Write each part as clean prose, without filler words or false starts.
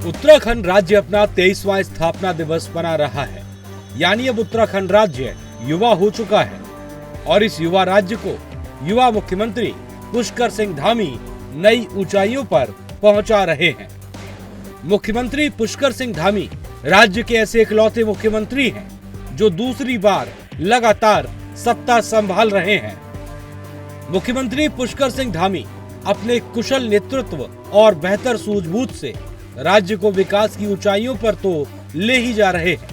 उत्तराखंड राज्य अपना 23वां स्थापना दिवस मना रहा है, यानी अब उत्तराखंड राज्य युवा हो चुका है और इस युवा राज्य को युवा मुख्यमंत्री पुष्कर सिंह धामी नई ऊंचाइयों पर पहुंचा रहे हैं। मुख्यमंत्री पुष्कर सिंह धामी राज्य के ऐसे इकलौते मुख्यमंत्री हैं जो दूसरी बार लगातार सत्ता संभाल रहे हैं। मुख्यमंत्री पुष्कर सिंह धामी अपने कुशल नेतृत्व और बेहतर सूझबूझ से राज्य को विकास की ऊंचाइयों पर तो ले ही जा रहे हैं,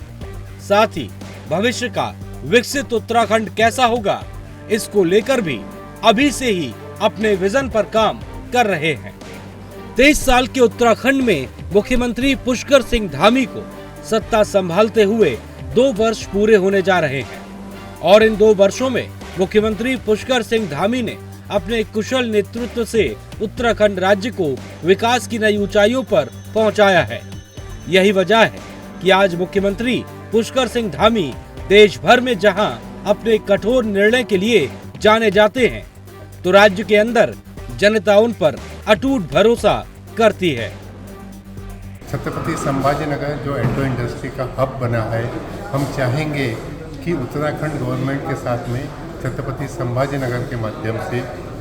साथ ही भविष्य का विकसित उत्तराखंड कैसा होगा इसको लेकर भी अभी से ही अपने विजन पर काम कर रहे हैं। 23 साल के उत्तराखंड में मुख्यमंत्री पुष्कर सिंह धामी को सत्ता संभालते हुए 2 वर्ष पूरे होने जा रहे हैं और इन 2 वर्षों में मुख्यमंत्री पुष्कर सिंह धामी ने अपने कुशल नेतृत्व से उत्तराखंड राज्य को विकास की नई ऊंचाइयों पर पहुंचाया है। यही वजह है कि आज मुख्यमंत्री पुष्कर सिंह धामी देश भर में जहां अपने कठोर निर्णय के लिए जाने जाते हैं, तो राज्य के अंदर जनता उन पर अटूट भरोसा करती है। छत्रपति संभाजीनगर जो एग्रो इंडस्ट्री का हब बना है, हम चाहेंगे कि उत्तराखंड गवर्नमेंट के साथ में छत्रपति संभाजीनगर के माध्यम से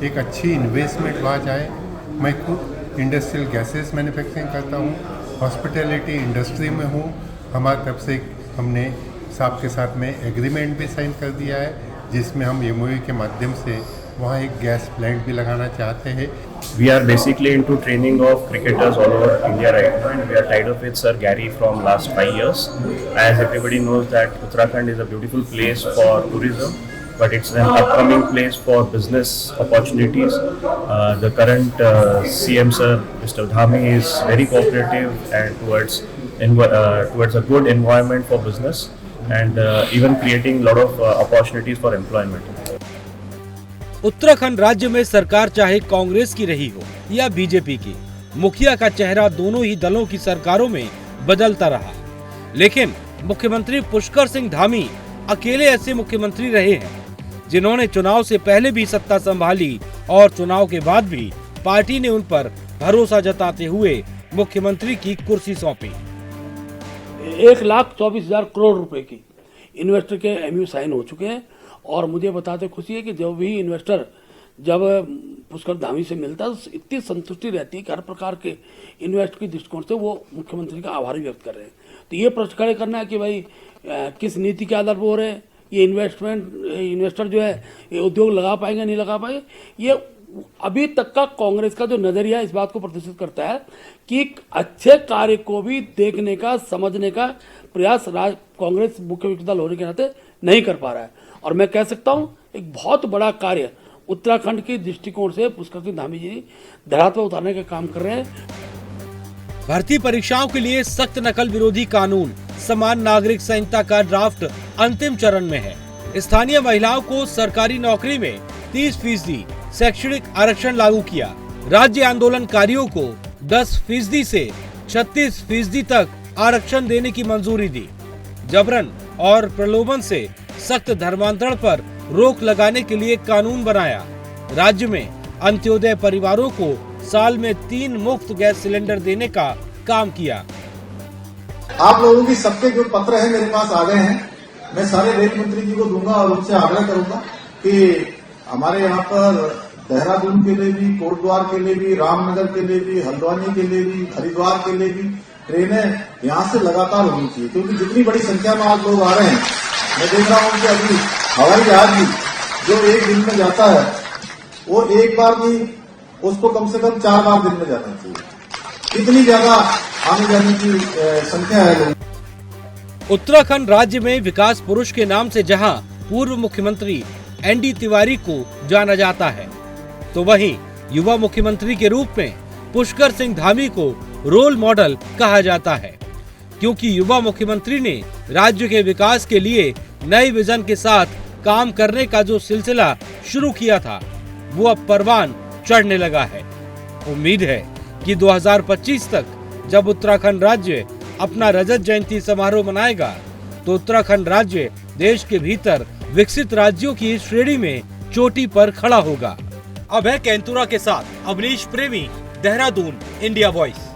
एक अच्छी इन्वेस्टमेंट वहाँ जाए। मैं खुद इंडस्ट्रियल गैसेस मैन्युफैक्चरिंग करता हूँ, हॉस्पिटैलिटी इंडस्ट्री में हूँ। हमारी तरफ से हमने साहब के साथ में एग्रीमेंट भी साइन कर दिया है, जिसमें हम MOU के माध्यम से वहाँ एक गैस प्लांट भी लगाना चाहते हैं। We are basically into training of cricketers all over India right now, and we are tied up with Sir Gary from last 5 years. As everybody knows that Uttarakhand is a beautiful place for tourism, but it's an upcoming place for business opportunities. The current CM Sir, Mr. Dhami, is very cooperative and towards a good environment for business and even creating a lot of opportunities for employment. Uttarakhand राज्य में सरकार चाहे कांग्रेस की रही हो या BJP की, मुखिया का चेहरा दोनों ही दलों की सरकारों में बदलता रहा, लेकिन मुख्यमंत्री पुष्कर सिंह धामी अकेले ऐसे मुख्यमंत्री रहे हैं जिन्होंने चुनाव से पहले भी सत्ता संभाली और चुनाव के बाद भी पार्टी ने उन पर भरोसा जताते हुए मुख्यमंत्री की कुर्सी सौंपी। 1,24,000 करोड़ रुपए की इन्वेस्टर के MOU साइन हो चुके हैं और मुझे बताते खुशी है कि जब भी इन्वेस्टर जब पुष्कर धामी से मिलता है तो इतनी संतुष्टि रहती है कि हर प्रकार के इन्वेस्ट के दृष्टिकोण से वो मुख्यमंत्री का आभार व्यक्त कर रहे हैं। तो ये प्रश्न खड़े करना है कि भाई किस नीति के आधार पर हो रहे हैं, ये इन्वेस्टर जो है ये उद्योग लगा पाएंगे नहीं लगा पाएंगे, ये अभी तक का कांग्रेस का जो नजरिया इस बात को प्रदर्शित करता है कि अच्छे कार्य को भी देखने का समझने का प्रयास कांग्रेस मुख्य विपक्षी दल होने के नाते नहीं कर पा रहा है। और मैं कह सकता हूं एक बहुत बड़ा कार्य उत्तराखंड के दृष्टिकोण से पुष्कर सिंह धामी जी धरातल पर उतारने का काम कर रहे हैं। भर्ती परीक्षाओं के लिए सख्त नकल विरोधी कानून समान नागरिक संहिता का ड्राफ्ट अंतिम चरण में है। स्थानीय महिलाओं को सरकारी नौकरी में 30% शैक्षणिक आरक्षण लागू किया। राज्य आंदोलनकारियों को 10% से 36% तक आरक्षण देने की मंजूरी दी। जबरन और प्रलोभन से सख्त धर्मांतरण पर रोक लगाने के लिए कानून बनाया। राज्य में अंत्योदय परिवारों को साल में 3 मुफ्त गैस सिलेंडर देने का काम किया। आप लोगों की सबके जो पत्र है मेरे पास आ गए हैं, मैं सारे रेल मंत्री जी को दूंगा और उनसे आग्रह करूंगा कि हमारे यहाँ पर देहरादून के लिए भी, कोटद्वार के लिए भी, रामनगर के लिए भी, हल्द्वानी के लिए भी, हरिद्वार के लिए भी ट्रेनें यहाँ से लगातार होनी चाहिए, क्योंकि जितनी बड़ी संख्या में आज लोग आ रहे हैं, मैं देख रहा हूँ कि अभी हवाई जहाज भी जो एक दिन में जाता है वो एक बार नहीं, उसको कम से कम 4 बार दिन में जाना चाहिए। इतनी ज्यादा आने जाने की संख्या है लोग। उत्तराखंड राज्य में विकास पुरुष के नाम से जहां पूर्व मुख्यमंत्री ND तिवारी को जाना जाता है, तो वहीं युवा मुख्यमंत्री के रूप में पुष्कर सिंह धामी को रोल मॉडल कहा जाता है, क्योंकि युवा मुख्यमंत्री ने राज्य के विकास के लिए नए विजन के साथ काम करने का जो सिलसिला शुरू किया था वो अब परवान चढ़ने लगा है। उम्मीद है कि 2025 तक जब उत्तराखंड राज्य अपना रजत जयंती समारोह मनाएगा तो उत्तराखंड राज्य देश के भीतर विकसित राज्यों की श्रेणी में चोटी पर खड़ा होगा। अभय कैंतुरा के साथ अवनीश प्रेमी, देहरादून, इंडिया वॉइस।